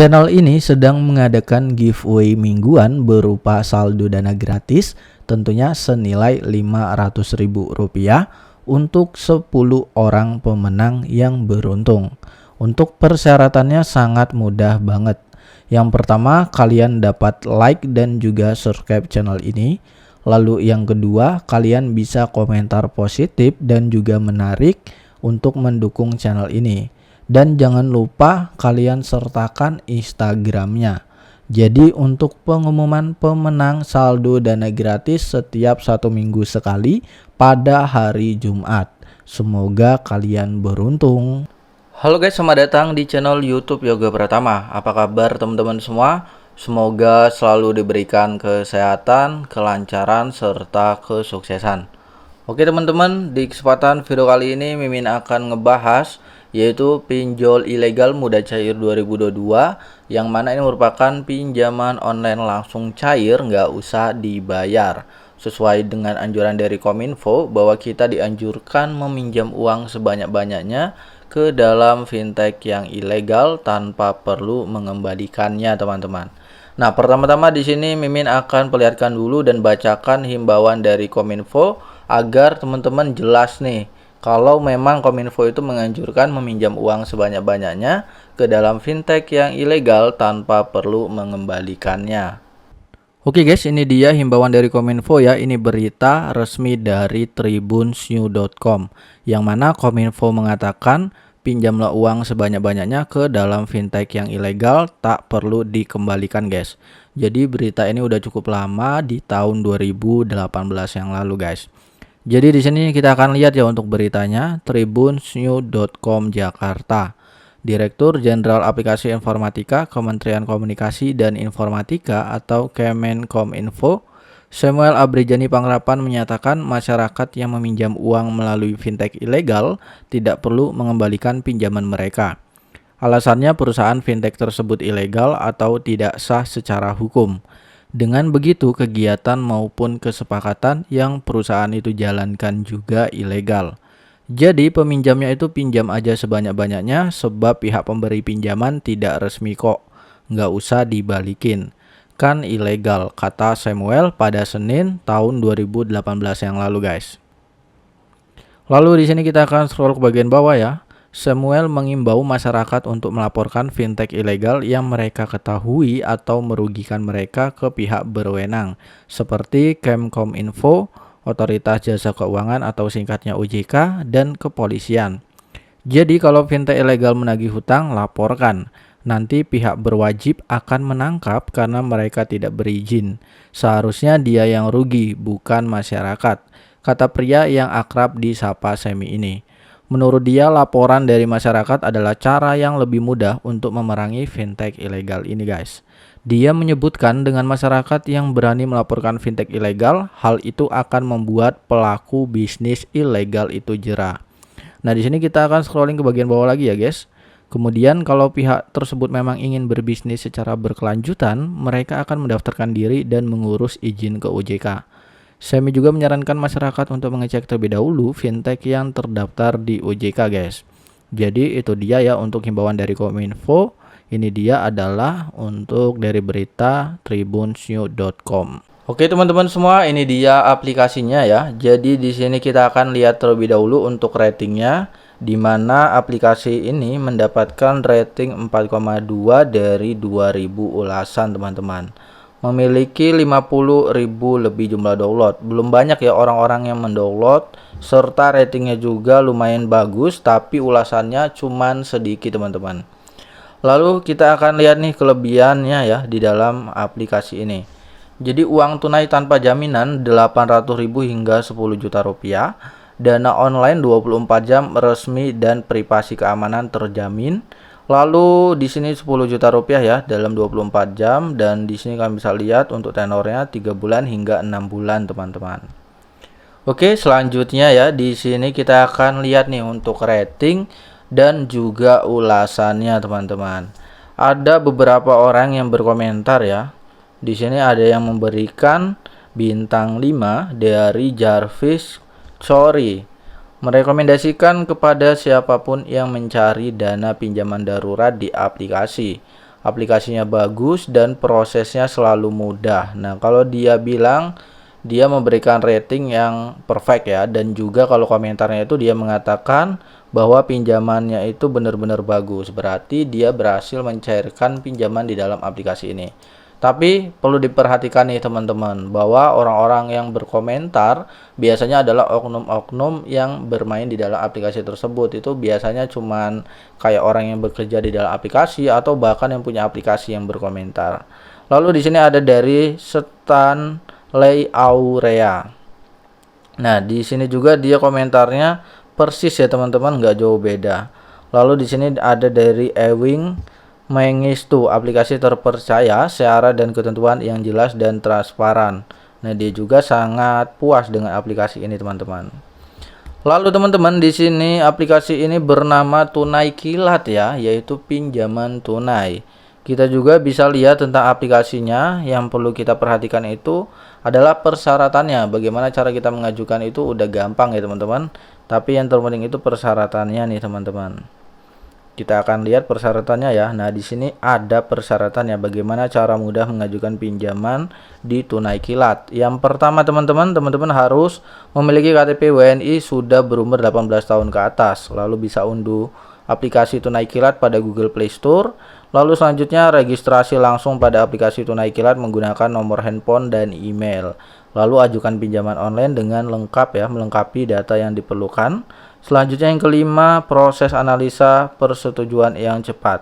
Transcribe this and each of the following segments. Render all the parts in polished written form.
Channel ini sedang mengadakan giveaway mingguan berupa saldo dana gratis tentunya senilai Rp500.000 untuk 10 orang pemenang yang beruntung. Untuk persyaratannya sangat mudah banget. Yang pertama, kalian dapat like dan juga subscribe channel ini. Lalu yang kedua, kalian bisa komentar positif dan juga menarik untuk mendukung channel ini. Dan jangan lupa kalian sertakan Instagramnya. Jadi untuk pengumuman pemenang saldo dana gratis setiap 1 minggu sekali pada hari Jumat. Semoga kalian beruntung. Halo guys, selamat datang di channel YouTube Yoga Pratama. Apa kabar teman-teman semua? Semoga selalu diberikan kesehatan, kelancaran, serta kesuksesan. Oke teman-teman, di kesempatan video kali ini Mimin akan ngebahas yaitu pinjol ilegal muda cair 2022, yang mana ini merupakan pinjaman online langsung cair nggak usah dibayar. Sesuai dengan anjuran dari Kominfo bahwa kita dianjurkan meminjam uang sebanyak-banyaknya ke dalam fintech yang ilegal tanpa perlu mengembalikannya, teman-teman. Nah, pertama-tama di sini Mimin akan perlihatkan dulu dan bacakan himbauan dari Kominfo agar teman-teman jelas nih kalau memang Kominfo itu menganjurkan meminjam uang sebanyak-banyaknya ke dalam fintech yang ilegal tanpa perlu mengembalikannya. Oke guys, ini dia himbauan dari Kominfo ya. Ini berita resmi dari tribunsnews.com yang mana Kominfo mengatakan pinjamlah uang sebanyak-banyaknya ke dalam fintech yang ilegal, tak perlu dikembalikan guys. Jadi berita ini udah cukup lama, di tahun 2018 yang lalu guys. Jadi di sini kita akan lihat ya untuk beritanya, tribunsnews.com Jakarta. Direktur Jenderal Aplikasi Informatika Kementerian Komunikasi dan Informatika atau Kemenkominfo, Samuel Abrijani Pangrapan menyatakan masyarakat yang meminjam uang melalui fintech ilegal tidak perlu mengembalikan pinjaman mereka. Alasannya perusahaan fintech tersebut ilegal atau tidak sah secara hukum. Dengan begitu, kegiatan maupun kesepakatan yang perusahaan itu jalankan juga ilegal. Jadi peminjamnya itu pinjam aja sebanyak-banyaknya sebab pihak pemberi pinjaman tidak resmi kok. Nggak usah dibalikin. Kan ilegal, kata Samuel pada Senin tahun 2018 yang lalu guys. Lalu di sini kita akan scroll ke bagian bawah ya. Samuel mengimbau masyarakat untuk melaporkan fintech ilegal yang mereka ketahui atau merugikan mereka ke pihak berwenang seperti Kemkominfo, Otoritas Jasa Keuangan atau singkatnya OJK, dan kepolisian. Jadi kalau fintech ilegal menagih hutang, laporkan. Nanti pihak berwajib akan menangkap karena mereka tidak berizin. Seharusnya dia yang rugi, bukan masyarakat, kata pria yang akrab disapa Semi ini. Menurut dia, laporan dari masyarakat adalah cara yang lebih mudah untuk memerangi fintech ilegal ini guys. Dia menyebutkan dengan masyarakat yang berani melaporkan fintech ilegal, hal itu akan membuat pelaku bisnis ilegal itu jera. Nah, di sini kita akan scrolling ke bagian bawah lagi ya guys. Kemudian kalau pihak tersebut memang ingin berbisnis secara berkelanjutan, mereka akan mendaftarkan diri dan mengurus izin ke OJK. Semi juga menyarankan masyarakat untuk mengecek terlebih dahulu fintech yang terdaftar di OJK guys. Jadi itu dia ya untuk himbauan dari Kominfo. Ini dia adalah untuk dari berita tribunsnews.com. Oke teman-teman semua, ini dia aplikasinya ya. Jadi di sini kita akan lihat terlebih dahulu untuk ratingnya, di mana aplikasi ini mendapatkan rating 4,2 dari 2000 ulasan teman-teman. Memiliki 50.000 lebih jumlah download. Belum banyak ya orang-orang yang mendownload, serta ratingnya juga lumayan bagus, tapi ulasannya cuman sedikit teman-teman. Lalu kita akan lihat nih kelebihannya ya di dalam aplikasi ini. Jadi uang tunai tanpa jaminan 800.000 hingga 10 juta rupiah. Dana online 24 jam resmi dan privasi keamanan terjamin. Lalu di sini 10 juta rupiah ya dalam 24 jam, dan di sini kalian bisa lihat untuk tenornya 3 bulan hingga 6 bulan teman-teman. Oke, selanjutnya ya di sini kita akan lihat nih untuk rating dan juga ulasannya teman-teman. Ada beberapa orang yang berkomentar ya. Di sini ada yang memberikan bintang 5 dari Jarvis Sorry. Merekomendasikan kepada siapapun yang mencari dana pinjaman darurat di aplikasi. aplikasinya bagus dan prosesnya selalu mudah. Nah, kalau dia bilang dia memberikan rating yang perfect ya, dan juga kalau komentarnya itu dia mengatakan bahwa pinjamannya itu benar-benar bagus, berarti dia berhasil mencairkan pinjaman di dalam aplikasi ini. Tapi perlu diperhatikan nih teman-teman, bahwa orang-orang yang berkomentar biasanya adalah oknum-oknum yang bermain di dalam aplikasi tersebut. Itu biasanya cuman kayak orang yang bekerja di dalam aplikasi atau bahkan yang punya aplikasi yang berkomentar. Lalu di sini ada dari Stanley Aurea. Nah, di sini juga dia komentarnya persis ya teman-teman, nggak jauh beda. Lalu di sini ada dari Ewing Mengistu, aplikasi terpercaya, syarat dan ketentuan yang jelas dan transparan. Nah, dia juga sangat puas dengan aplikasi ini teman-teman. Lalu teman-teman, di sini aplikasi ini bernama Tunai Kilat ya, yaitu pinjaman tunai. Kita juga bisa lihat tentang aplikasinya. Yang perlu kita perhatikan itu adalah persyaratannya. Bagaimana cara kita mengajukan itu udah gampang ya teman-teman. Tapi yang terpenting itu persyaratannya nih teman-teman. Kita akan lihat persyaratannya ya. Nah, di sini ada persyaratannya bagaimana cara mudah mengajukan pinjaman di Tunai Kilat. Yang pertama teman-teman harus memiliki KTP WNI sudah berumur 18 tahun ke atas. Lalu bisa unduh aplikasi Tunai Kilat pada Google Play Store. Lalu selanjutnya registrasi langsung pada aplikasi Tunai Kilat menggunakan nomor handphone dan email. Lalu ajukan pinjaman online dengan lengkap ya, melengkapi data yang diperlukan. Selanjutnya yang kelima, proses analisa persetujuan yang cepat.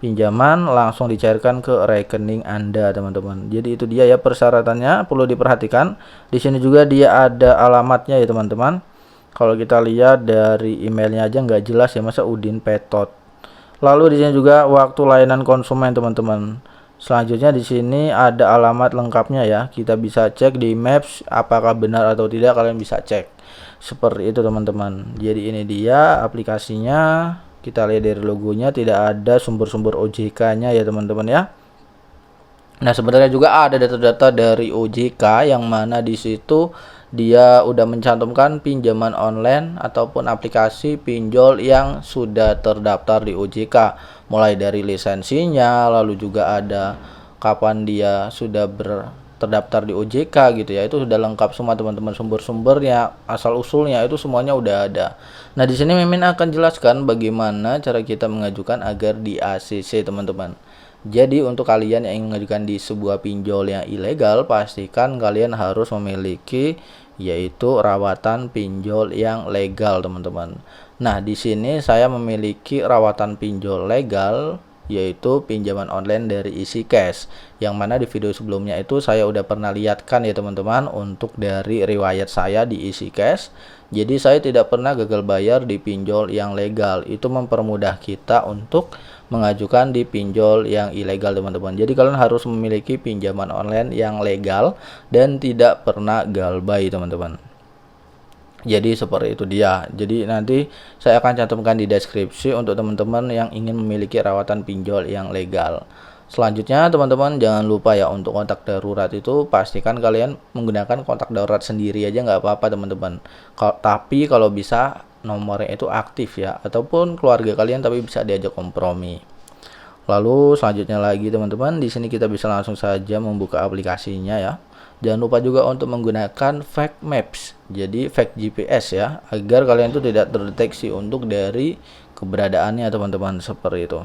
Pinjaman langsung dicairkan ke rekening Anda, teman-teman. Jadi itu dia ya persyaratannya, perlu diperhatikan. Di sini juga dia ada alamatnya ya, teman-teman. Kalau kita lihat dari emailnya aja nggak jelas ya, masa Udin Petot. Lalu di sini juga waktu layanan konsumen, teman-teman. Selanjutnya di sini ada alamat lengkapnya ya. Kita bisa cek di Maps apakah benar atau tidak, kalian bisa cek. Seperti itu teman-teman. Jadi ini dia aplikasinya. Kita lihat dari logonya tidak ada sumber-sumber OJK-nya ya teman-teman ya. Nah, sebenarnya juga ada data-data dari OJK yang mana di situ dia udah mencantumkan pinjaman online ataupun aplikasi pinjol yang sudah terdaftar di OJK, mulai dari lisensinya, lalu juga ada kapan dia sudah terdaftar di OJK gitu ya. Itu sudah lengkap semua teman-teman, sumber-sumbernya, asal usulnya itu semuanya udah ada. Nah, di sini Mimin akan jelaskan bagaimana cara kita mengajukan agar di ACC teman-teman. Jadi untuk kalian yang ingin mengajukan di sebuah pinjol yang ilegal, pastikan kalian harus memiliki yaitu rawatan pinjol yang legal teman-teman. Nah, di sini saya memiliki rawatan pinjol legal yaitu pinjaman online dari EasyCash, yang mana di video sebelumnya itu saya udah pernah lihatkan ya teman-teman untuk dari riwayat saya di EasyCash. Jadi saya tidak pernah gagal bayar di pinjol yang legal. Itu mempermudah kita untuk mengajukan di pinjol yang ilegal teman-teman. Jadi kalian harus memiliki pinjaman online yang legal dan tidak pernah galbay teman-teman. Jadi seperti itu dia. Jadi nanti saya akan cantumkan di deskripsi untuk teman-teman yang ingin memiliki rawatan pinjol yang legal. Selanjutnya teman-teman jangan lupa ya untuk kontak darurat itu pastikan kalian menggunakan kontak darurat sendiri aja nggak apa-apa teman-teman. Tapi kalau bisa nomornya itu aktif ya, ataupun keluarga kalian tapi bisa diajak kompromi. Lalu selanjutnya lagi teman-teman, di sini kita bisa langsung saja membuka aplikasinya ya. Jangan lupa juga untuk menggunakan fake maps, jadi fake GPS ya, agar kalian itu tidak terdeteksi untuk dari keberadaannya teman-teman, seperti itu.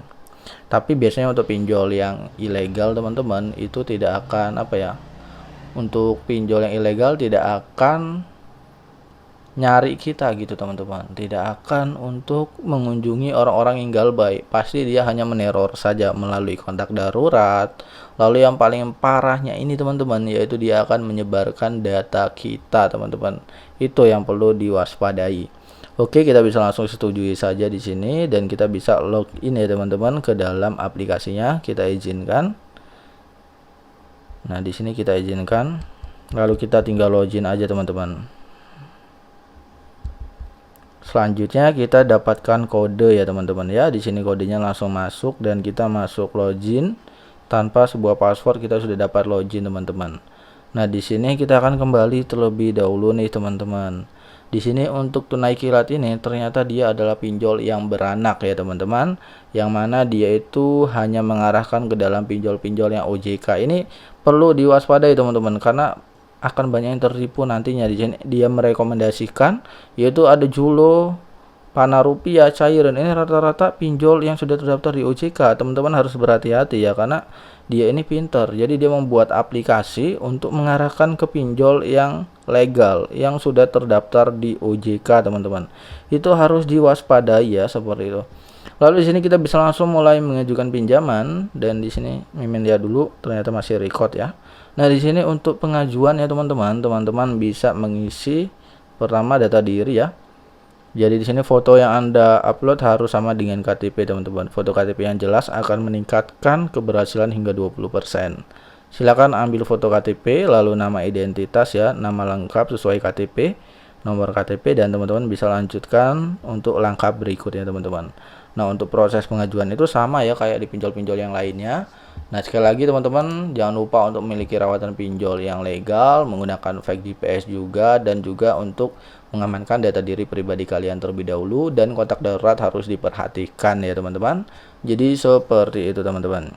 Tapi biasanya untuk pinjol yang ilegal teman-teman itu tidak akan untuk pinjol yang ilegal tidak akan nyari kita gitu teman-teman, tidak akan untuk mengunjungi orang-orang yang galbay, pasti dia hanya meneror saja melalui kontak darurat. Lalu yang paling parahnya ini teman-teman, yaitu dia akan menyebarkan data kita teman-teman. Itu yang perlu diwaspadai. Oke, kita bisa langsung setujui saja di sini dan kita bisa login ya teman-teman ke dalam aplikasinya. Kita izinkan. Nah, di sini kita izinkan. Lalu kita tinggal login aja teman-teman. Selanjutnya kita dapatkan kode ya teman-teman ya. Di sini kodenya langsung masuk dan kita masuk login tanpa sebuah password, kita sudah dapat login teman-teman. Nah, di sini kita akan kembali terlebih dahulu nih teman-teman. Di sini untuk tunai kilat ini ternyata dia adalah pinjol yang beranak ya teman-teman, yang mana dia itu hanya mengarahkan ke dalam pinjol-pinjol yang OJK. Ini perlu diwaspadai teman-teman, karena akan banyak yang tertipu nantinya. Di sini dia merekomendasikan yaitu ada Julo, Pana Rupiah, cairan. Ini rata-rata pinjol yang sudah terdaftar di OJK. Teman-teman harus berhati-hati ya, karena dia ini pintar. Jadi dia membuat aplikasi untuk mengarahkan ke pinjol yang legal, yang sudah terdaftar di OJK, teman-teman. Itu harus diwaspadai ya, seperti itu. Lalu di sini kita bisa langsung mulai mengajukan pinjaman, dan di sini Mimin lihat dulu ternyata masih record ya. Nah, di sini untuk pengajuan ya teman-teman, teman-teman bisa mengisi pertama data diri ya. Jadi di sini foto yang Anda upload harus sama dengan KTP teman-teman. Foto KTP yang jelas akan meningkatkan keberhasilan hingga 20%. Silakan ambil foto KTP, lalu nama identitas ya, nama lengkap sesuai KTP, nomor KTP, dan teman-teman bisa lanjutkan untuk langkah berikutnya teman-teman. Nah, untuk proses pengajuan itu sama ya kayak di pinjol-pinjol yang lainnya. Nah, sekali lagi teman-teman, jangan lupa untuk memiliki rawatan pinjol yang legal, menggunakan fake GPS juga, dan juga untuk mengamankan data diri pribadi kalian terlebih dahulu, dan kontak darurat harus diperhatikan ya teman-teman. Jadi seperti itu teman-teman.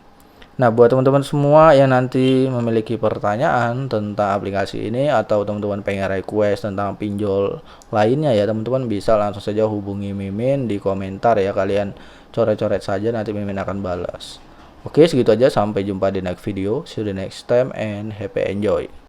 Nah, buat teman-teman semua yang nanti memiliki pertanyaan tentang aplikasi ini, atau teman-teman pengen request tentang pinjol lainnya ya, teman-teman bisa langsung saja hubungi Mimin di komentar ya. Kalian coret-coret saja, nanti Mimin akan balas. Oke, segitu aja. Sampai jumpa di next video. See you the next time and happy enjoy.